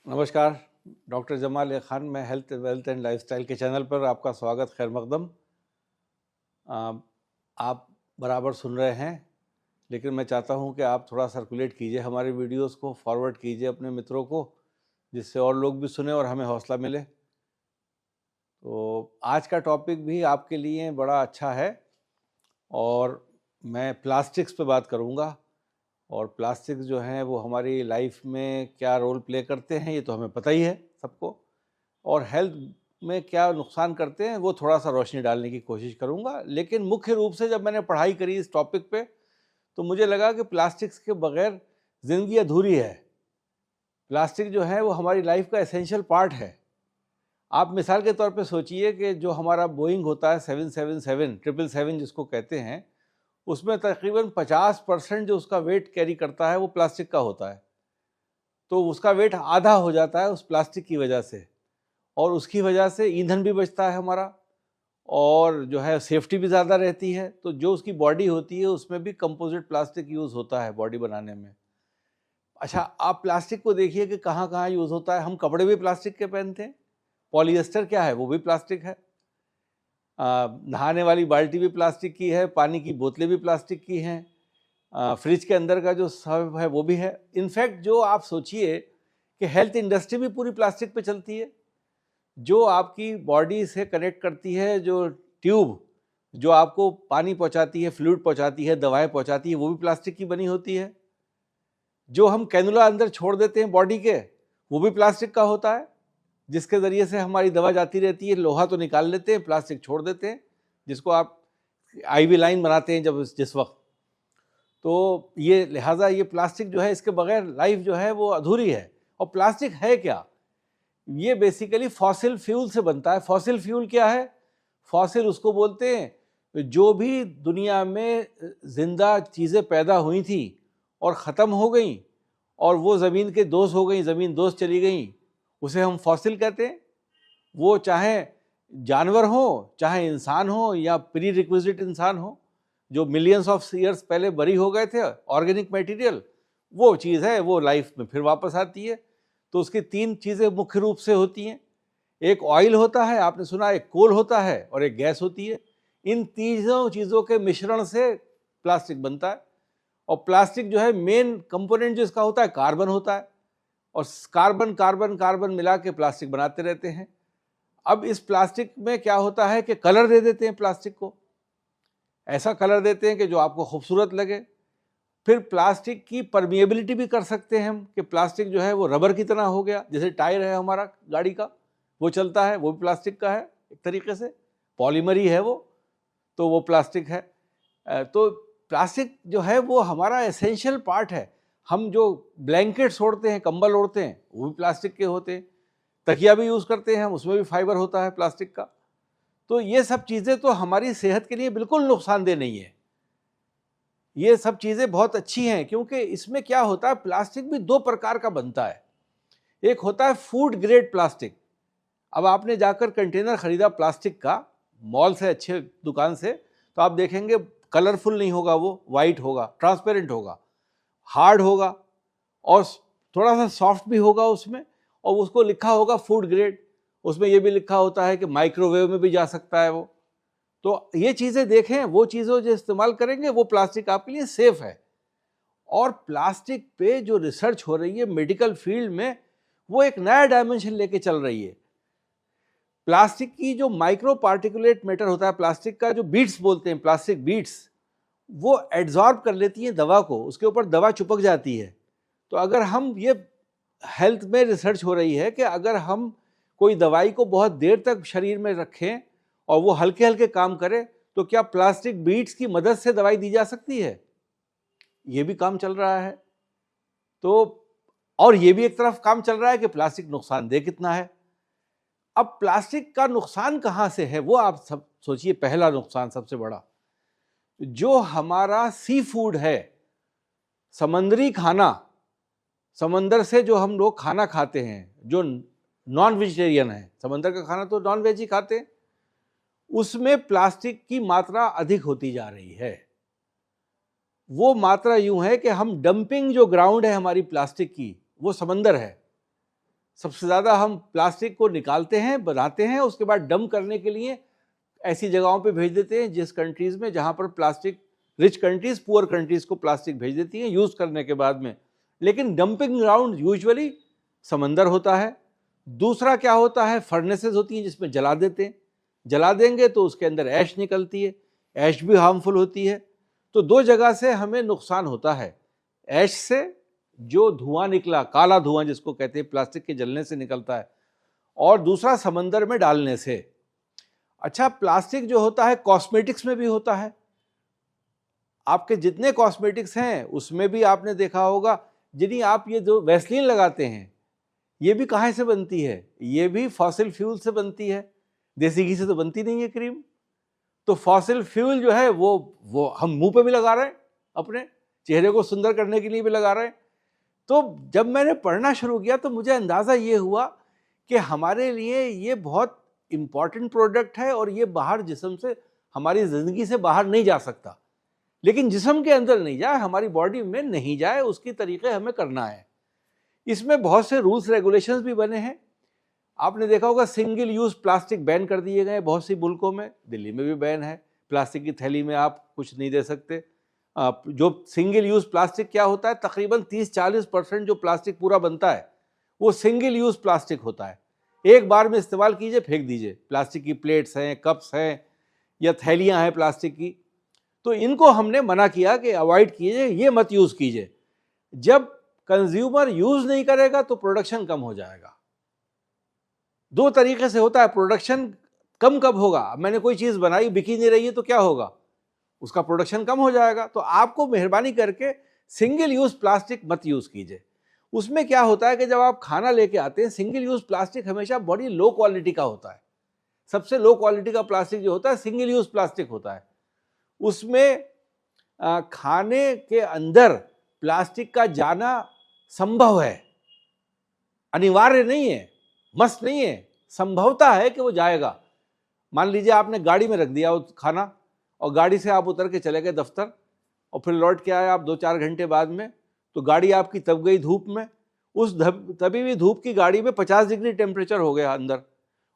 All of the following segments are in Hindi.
नमस्कार। डॉक्टर जमाल खान, मैं हेल्थ वेल्थ एंड लाइफस्टाइल के चैनल पर आपका स्वागत, खैर मकदम। आप बराबर सुन रहे हैं, लेकिन मैं चाहता हूं कि आप थोड़ा सर्कुलेट कीजिए हमारे वीडियोस को, फॉरवर्ड कीजिए अपने मित्रों को, जिससे और लोग भी सुने और हमें हौसला मिले। तो आज का टॉपिक भी आपके लिए बड़ा अच्छा है और मैं प्लास्टिक्स पे बात करूंगा। और प्लास्टिक्स जो हैं वो हमारी लाइफ में क्या रोल प्ले करते हैं ये तो हमें पता ही है सबको, और हेल्थ में क्या नुकसान करते हैं वो थोड़ा सा रोशनी डालने की कोशिश करूंगा। लेकिन मुख्य रूप से जब मैंने पढ़ाई करी इस टॉपिक पे तो मुझे लगा कि प्लास्टिक्स के बगैर ज़िंदगी अधूरी है। प्लास्टिक जो है वो हमारी लाइफ का एसेंशियल पार्ट है। आप मिसाल के तौर पे सोचिए कि जो हमारा बोइंग होता है 777 777 जिसको कहते हैं, उसमें तकरीबन 50% जो उसका वेट कैरी करता है वो प्लास्टिक का होता है। तो उसका वेट आधा हो जाता है उस प्लास्टिक की वजह से, और उसकी वजह से ईंधन भी बचता है हमारा, और जो है सेफ्टी भी ज़्यादा रहती है। तो जो उसकी बॉडी होती है उसमें भी कंपोजिट प्लास्टिक यूज़ होता है बॉडी बनाने में। अच्छा, आप प्लास्टिक को देखिए कि कहाँ कहाँ यूज़ होता है। हम कपड़े भी प्लास्टिक के पहनते हैं, पॉलिएस्टर क्या है वो भी प्लास्टिक है। नहाने वाली बाल्टी भी प्लास्टिक की है, पानी की बोतलें भी प्लास्टिक की हैं, फ्रिज के अंदर का जो सब है वो भी है। इनफैक्ट जो आप सोचिए कि हेल्थ इंडस्ट्री भी पूरी प्लास्टिक पे चलती है। जो आपकी बॉडी से कनेक्ट करती है, जो ट्यूब जो आपको पानी पहुंचाती है, फ्लूइड पहुंचाती है, दवाएं पहुंचाती है, वो भी प्लास्टिक की बनी होती है। जो हम कैनुला अंदर छोड़ देते हैं बॉडी के, वो भी प्लास्टिक का होता है, जिसके ज़रिए से हमारी दवा जाती रहती है। लोहा तो निकाल लेते हैं, प्लास्टिक छोड़ देते हैं, जिसको आप आईवी लाइन बनाते हैं जब जिस वक्त। तो ये लिहाजा ये प्लास्टिक जो है, इसके बगैर लाइफ जो है वो अधूरी है। और प्लास्टिक है क्या? ये बेसिकली फॉसिल फ्यूल से बनता है। फॉसिल फ्यूल क्या है? फॉसिल उसको बोलते हैं जो भी दुनिया में जिंदा चीज़ें पैदा हुई थी और ख़त्म हो गई और वो ज़मीन के दोस्त हो गई, ज़मीन दोस्त चली गई, उसे हम फॉसिल कहते हैं। वो चाहे जानवर हो, चाहे इंसान हो, या प्री रिक्विजिट इंसान हो जो मिलियंस ऑफ ईयर्स पहले बरी हो गए थे, ऑर्गेनिक मटेरियल, वो चीज़ है, वो लाइफ में फिर वापस आती है। तो उसकी तीन चीज़ें मुख्य रूप से होती हैं। एक ऑयल होता है, आपने सुना, एक कोल होता है, और एक गैस होती है। इन तीनों चीज़ों के मिश्रण से प्लास्टिक बनता है। और प्लास्टिक जो है, मेन कंपोनेंट जो इसका होता है कार्बन होता है, और कार्बन कार्बन कार्बन मिला के प्लास्टिक बनाते रहते हैं। अब इस प्लास्टिक में क्या होता है कि कलर दे देते हैं प्लास्टिक को, ऐसा कलर देते हैं कि जो आपको खूबसूरत लगे। फिर प्लास्टिक की परमिएबिलिटी भी कर सकते हैं हम, कि प्लास्टिक जो है वो रबर की तरह हो गया। जैसे टायर है हमारा गाड़ी का, वो चलता है, वो भी प्लास्टिक का है एक तरीके से, पॉलीमर ही है वो, तो वो प्लास्टिक है। तो प्लास्टिक जो है वो हमारा एसेंशियल पार्ट है। हम जो ब्लैंकेट्स ओढ़ते हैं, कंबल ओढ़ते हैं, वो भी प्लास्टिक के होते हैं। तकिया भी यूज़ करते हैं हम, उसमें भी फाइबर होता है प्लास्टिक का। तो ये सब चीज़ें तो हमारी सेहत के लिए बिल्कुल नुकसानदेह नहीं है। ये सब चीज़ें बहुत अच्छी हैं, क्योंकि इसमें क्या होता है, प्लास्टिक भी दो प्रकार का बनता है। एक होता है फूड ग्रेड प्लास्टिक। अब आपने जाकर कंटेनर खरीदा प्लास्टिक का मॉल से, अच्छे दुकान से, तो आप देखेंगे कलरफुल नहीं होगा, वो वाइट होगा, ट्रांसपेरेंट होगा, हार्ड होगा, और थोड़ा सा सॉफ्ट भी होगा उसमें, और उसको लिखा होगा फूड ग्रेड। उसमें ये भी लिखा होता है कि माइक्रोवेव में भी जा सकता है वो। तो ये चीज़ें देखें, वो चीज़ों जो इस्तेमाल करेंगे वो प्लास्टिक आपके लिए सेफ है। और प्लास्टिक पे जो रिसर्च हो रही है मेडिकल फील्ड में, वो एक नया डायमेंशन लेके चल रही है। प्लास्टिक की जो माइक्रो पार्टिकुलेट मैटर होता है, प्लास्टिक का जो बीट्स बोलते हैं, प्लास्टिक बीट्स, वो एड्जॉर्ब कर लेती हैं दवा को, उसके ऊपर दवा चिपक जाती है। तो अगर हम ये, हेल्थ में रिसर्च हो रही है कि अगर हम कोई दवाई को बहुत देर तक शरीर में रखें और वो हल्के हल्के काम करे, तो क्या प्लास्टिक बीट्स की मदद से दवाई दी जा सकती है? ये भी काम चल रहा है। तो और ये भी एक तरफ काम चल रहा है कि प्लास्टिक नुकसानदेह कितना है। अब प्लास्टिक का नुकसान कहाँ से है, वो आप सब सोचिए। पहला नुकसान सबसे बड़ा, जो हमारा सी फूड है, समंदरी खाना, समंदर से जो हम लोग खाना खाते हैं, जो नॉन वेजिटेरियन है, समंदर का खाना तो नॉन वेज ही खाते हैं, उसमें प्लास्टिक की मात्रा अधिक होती जा रही है। वो मात्रा यूं है कि हम डंपिंग जो ग्राउंड है हमारी प्लास्टिक की, वो समंदर है। सबसे ज़्यादा हम प्लास्टिक को निकालते हैं, बनाते हैं, उसके बाद डंप करने के लिए ऐसी जगहों पे भेज देते हैं जिस कंट्रीज़ में जहाँ पर plastic, rich countries poor countries को प्लास्टिक भेज देती हैं यूज़ करने के बाद में। लेकिन डंपिंग ग्राउंड यूजुअली समंदर होता है। दूसरा क्या होता है, फर्नेसेस होती हैं जिसमें जला देते हैं। जला देंगे तो उसके अंदर ऐश निकलती है, ऐश भी हार्मफुल होती है। तो दो जगह से हमें नुकसान होता है, ऐश से जो धुआं निकला, काला धुआं जिसको कहते हैं, प्लास्टिक के जलने से निकलता है, और दूसरा समंदर में डालने से। अच्छा, प्लास्टिक जो होता है कॉस्मेटिक्स में भी होता है। आपके जितने कॉस्मेटिक्स हैं उसमें भी आपने देखा होगा, जिन्हें आप ये जो वैसलीन लगाते हैं ये भी कहाँ से बनती है, ये भी फॉसिल फ्यूल से बनती है, देसी घी से तो बनती नहीं है क्रीम। तो फॉसिल फ्यूल जो है वो हम मुंह पे भी लगा रहे हैं, अपने चेहरे को सुंदर करने के लिए भी लगा रहे हैं। तो जब मैंने पढ़ना शुरू किया तो मुझे अंदाज़ा ये हुआ कि हमारे लिए ये बहुत इम्पॉर्टेंट प्रोडक्ट है और ये बाहर जिस्म से, हमारी ज़िंदगी से बाहर नहीं जा सकता। लेकिन जिस्म के अंदर नहीं जाए, हमारी बॉडी में नहीं जाए, उसकी तरीके हमें करना है। इसमें बहुत से रूल्स रेगुलेशंस भी बने हैं। आपने देखा होगा सिंगल यूज़ प्लास्टिक बैन कर दिए गए बहुत सी मुल्कों में, दिल्ली में भी बैन है। प्लास्टिक की थैली में आप कुछ नहीं दे सकते। जो सिंगल यूज़ प्लास्टिक क्या होता है, तकरीबन 30-40% जो प्लास्टिक पूरा बनता है वो सिंगल यूज़ प्लास्टिक होता है। एक बार में इस्तेमाल कीजिए, फेंक दीजिए। प्लास्टिक की प्लेट्स हैं, कप्स हैं या थैलियाँ हैं प्लास्टिक की, तो इनको हमने मना किया कि अवॉइड कीजिए, ये मत यूज़ कीजिए। जब कंज्यूमर यूज़ नहीं करेगा तो प्रोडक्शन कम हो जाएगा। दो तरीके से होता है, प्रोडक्शन कम कब होगा, मैंने कोई चीज़ बनाई बिकी नहीं रही है तो क्या होगा, उसका प्रोडक्शन कम हो जाएगा। तो आपको मेहरबानी करके सिंगल यूज़ प्लास्टिक मत यूज़ कीजिए। उसमें क्या होता है कि जब आप खाना लेके आते हैं, सिंगल यूज़ प्लास्टिक हमेशा बड़ी लो क्वालिटी का होता है। सबसे लो क्वालिटी का प्लास्टिक जो होता है सिंगल यूज़ प्लास्टिक होता है। उसमें खाने के अंदर प्लास्टिक का जाना संभव है, अनिवार्य नहीं है, मस्ट नहीं है, संभवता है कि वो जाएगा। मान लीजिए आपने गाड़ी में रख दिया वो खाना और गाड़ी से आप उतर के चले गए दफ्तर और फिर लौट के आए आप 2-4 घंटे बाद में, तो गाड़ी आपकी तब गई धूप में। उस तभी भी धूप की गाड़ी में 50 डिग्री टेम्परेचर हो गया अंदर,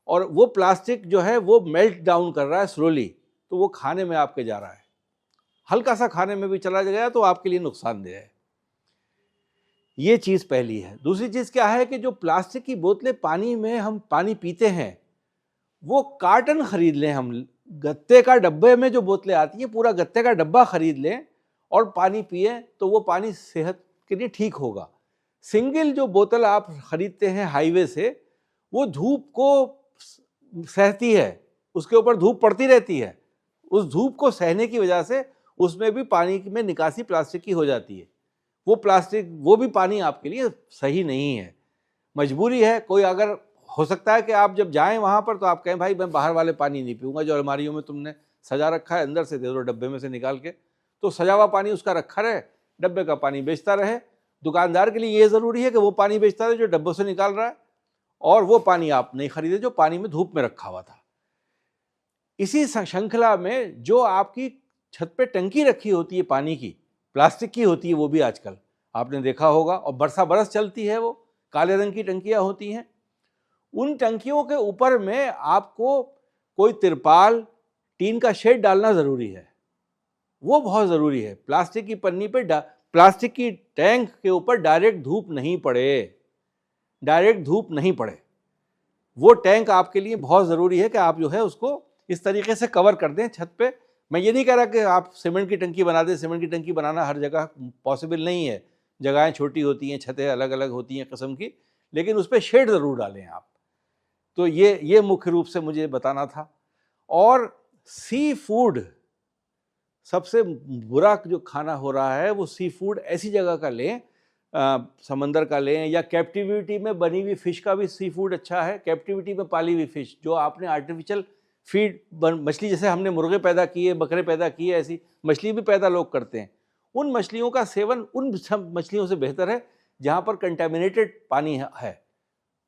और वो प्लास्टिक जो है वो मेल्ट डाउन कर रहा है स्लोली, तो वो खाने में आपके जा रहा है। हल्का सा खाने में भी चला गया तो आपके लिए नुकसानदेह है। ये चीज़ पहली है। दूसरी चीज़ क्या है कि जो प्लास्टिक की बोतलें पानी में हम पानी पीते हैं, वो कार्टन खरीद लें, हम गत्ते का डब्बे में जो बोतलें आती हैं, पूरा गत्ते का डब्बा खरीद लें और पानी पिए तो वो पानी सेहत के लिए ठीक होगा। सिंगल जो बोतल आप खरीदते हैं हाईवे से, वो धूप को सहती है, उसके ऊपर धूप पड़ती रहती है, उस धूप को सहने की वजह से उसमें भी पानी में निकासी प्लास्टिक की हो जाती है। वो प्लास्टिक, वो भी पानी आपके लिए सही नहीं है, मजबूरी है। कोई अगर हो सकता है कि आप जब जाएं वहाँ पर तो आप कहें भाई मैं बाहर वाले पानी नहीं पीऊँगा, जो अलमारियों में तुमने सजा रखा है अंदर से दे दो, डब्बे में से निकाल के। तो सजा हुआ पानी उसका रखा रहे, डब्बे का पानी बेचता रहे। दुकानदार के लिए ये ज़रूरी है कि वो पानी बेचता रहे जो डब्बों से निकाल रहा है, और वो पानी आप नहीं खरीदे जो पानी में धूप में रखा हुआ था। इसी श्रृंखला में जो आपकी छत पे टंकी रखी होती है पानी की, प्लास्टिक की होती है वो भी आजकल आपने देखा होगा, और बरसा बरस चलती है, वो काले रंग की टंकियाँ होती हैं। उन टंकियों के ऊपर में आपको कोई तिरपाल, टीन का शेड डालना ज़रूरी है, वो बहुत ज़रूरी है। प्लास्टिक की पन्नी पे प्लास्टिक की टैंक के ऊपर डायरेक्ट धूप नहीं पड़े, डायरेक्ट धूप नहीं पड़े। वो टैंक आपके लिए बहुत ज़रूरी है कि आप जो है उसको इस तरीके से कवर कर दें छत पे। मैं ये नहीं कह रहा कि आप सीमेंट की टंकी बना दें, सीमेंट की टंकी बनाना हर जगह पॉसिबल नहीं है, जगहें छोटी होती हैं, छतें अलग अलग होती हैं किस्म की, लेकिन उस पर शेड ज़रूर डालें आप। तो ये मुख्य रूप से मुझे बताना था। और सी फूड, सबसे बुरा जो खाना हो रहा है वो सी फूड ऐसी जगह का लें, समंदर का लें, या कैप्टिविटी में बनी हुई फ़िश का भी सी फूड अच्छा है। कैप्टिविटी में पाली हुई फ़िश, जो आपने आर्टिफिशियल फीड मछली, जैसे हमने मुर्गे पैदा किए, बकरे पैदा किए, ऐसी मछली भी पैदा लोग करते हैं। उन मछलियों का सेवन उन मछलियों से बेहतर है जहाँ पर कंटेमिनेटेड पानी है,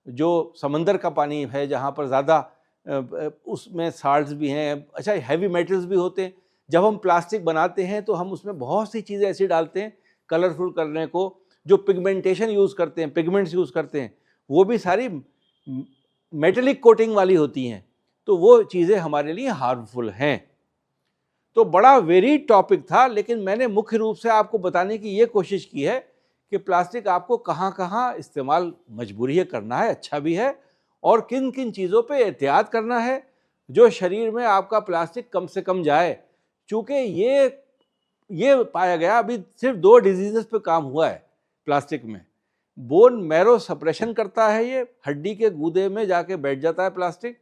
जो समंदर का पानी है, जहाँ पर ज़्यादा उसमें साल्ट्स भी हैं, अच्छा हैवी मेटल्स भी होते हैं। जब हम प्लास्टिक बनाते हैं तो हम उसमें बहुत सी चीज़ें ऐसी डालते हैं कलरफुल करने को, जो पिगमेंटेशन यूज़ करते हैं, पिगमेंट्स यूज़ करते हैं, वो भी सारी मेटेलिक कोटिंग वाली होती हैं, तो वो चीज़ें हमारे लिए हार्मफुल हैं। तो बड़ा वेरिड टॉपिक था, लेकिन मैंने मुख्य रूप से आपको बताने की ये कोशिश की है कि प्लास्टिक आपको कहाँ कहाँ इस्तेमाल मजबूरी है करना है, अच्छा भी है, और किन किन चीज़ों पे एहतियात करना है जो शरीर में आपका प्लास्टिक कम से कम जाए। चूँकि ये पाया गया, अभी सिर्फ 2 डिजीज़ पे काम हुआ है प्लास्टिक में। बोन मैरो सप्रेशन करता है, ये हड्डी के गूदे में जाके बैठ जाता है प्लास्टिक,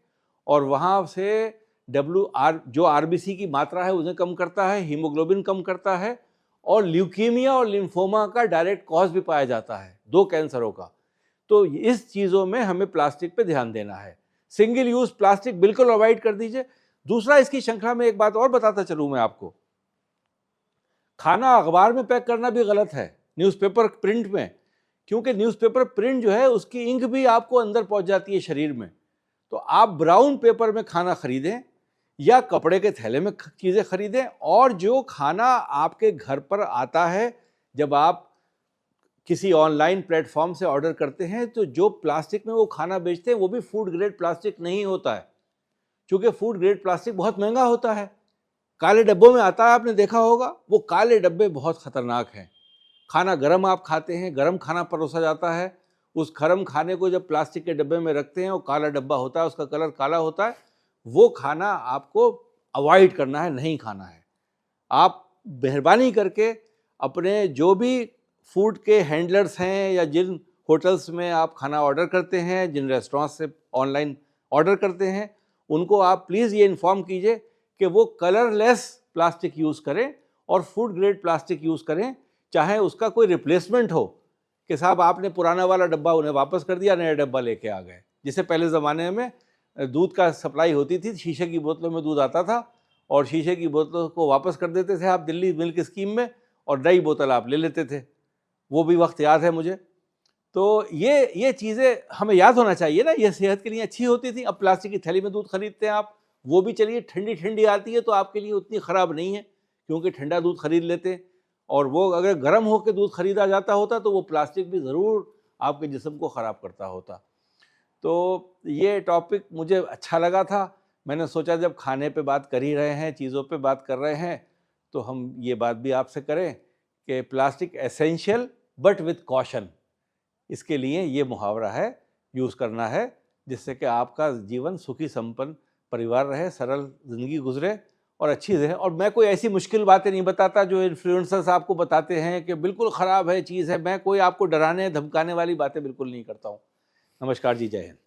और वहाँ से जो आरबीसी की मात्रा है उन्हें कम करता है, हीमोग्लोबिन कम करता है, और ल्यूकीमिया और लिम्फोमा का डायरेक्ट कॉज भी पाया जाता है, 2 कैंसरों का। तो इस चीज़ों में हमें प्लास्टिक पे ध्यान देना है। सिंगल यूज़ प्लास्टिक बिल्कुल अवॉइड कर दीजिए। दूसरा, इसकी श्रृंखला में एक बात और बताता चलूँ मैं आपको, खाना अखबार में पैक करना भी गलत है, न्यूज़पेपर प्रिंट में, क्योंकि न्यूज़पेपर प्रिंट जो है उसकी इंक भी आपको अंदर पहुंच जाती है शरीर में। तो आप ब्राउन पेपर में खाना खरीदें या कपड़े के थैले में चीज़ें खरीदें, और जो खाना आपके घर पर आता है, जब आप किसी ऑनलाइन प्लेटफॉर्म से ऑर्डर करते हैं, तो जो प्लास्टिक में वो खाना बेचते हैं वो भी फूड ग्रेड प्लास्टिक नहीं होता है, क्योंकि फूड ग्रेड प्लास्टिक बहुत महंगा होता है, काले डब्बों में आता है, आपने देखा होगा। वो काले डब्बे बहुत ख़तरनाक हैं। खाना गरम आप खाते हैं, गरम खाना परोसा जाता है, उस गरम खाने को जब प्लास्टिक के डब्बे में रखते हैं, वो काला डब्बा होता है, उसका कलर काला होता है, वो खाना आपको अवॉइड करना है, नहीं खाना है। आप मेहरबानी करके अपने जो भी फूड के हैंडलर्स हैं या जिन होटल्स में आप खाना ऑर्डर करते हैं, जिन रेस्टोरेंट से ऑनलाइन ऑर्डर करते हैं, उनको आप प्लीज़ ये इन्फॉर्म कीजिए कि वो कलरलेस प्लास्टिक यूज़ करें और फूड ग्रेड प्लास्टिक यूज़ करें, चाहे उसका कोई रिप्लेसमेंट हो कि साहब आपने पुराना वाला डब्बा उन्हें वापस कर दिया, नया डब्बा लेके आ गए। जैसे पहले ज़माने में दूध का सप्लाई होती थी, शीशे की बोतलों में दूध आता था, और शीशे की बोतलों को वापस कर देते थे आप दिल्ली मिल्क स्कीम में, और नई बोतल आप ले लेते थे। वो भी वक्त याद है मुझे। तो ये चीज़ें हमें याद होना चाहिए ना, ये सेहत के लिए अच्छी होती थी। अब प्लास्टिक की थैली में दूध खरीदते हैं आप, वो भी चलिए ठंडी ठंडी आती है तो आपके लिए उतनी ख़राब नहीं है, क्योंकि ठंडा दूध खरीद लेते हैं, और वो अगर गर्म होकर दूध खरीदा जाता होता तो वो प्लास्टिक भी ज़रूर आपके जिस्म को ख़राब करता होता। तो ये टॉपिक मुझे अच्छा लगा था। मैंने सोचा जब खाने पे बात कर ही रहे हैं, चीज़ों पे बात कर रहे हैं, तो हम ये बात भी आपसे करें कि plastic essential but with caution, इसके लिए ये मुहावरा है, यूज़ करना है, जिससे कि आपका जीवन सुखी संपन्न परिवार रहे, सरल ज़िंदगी गुजरे और अच्छी रहे। और मैं कोई ऐसी मुश्किल बातें नहीं बताता जो इन्फ्लुएंसर्स आपको बताते हैं कि बिल्कुल ख़राब है चीज़ है। मैं कोई आपको डराने धमकाने वाली बातें बिल्कुल नहीं करता हूँ। नमस्कार जी, जय हिंद।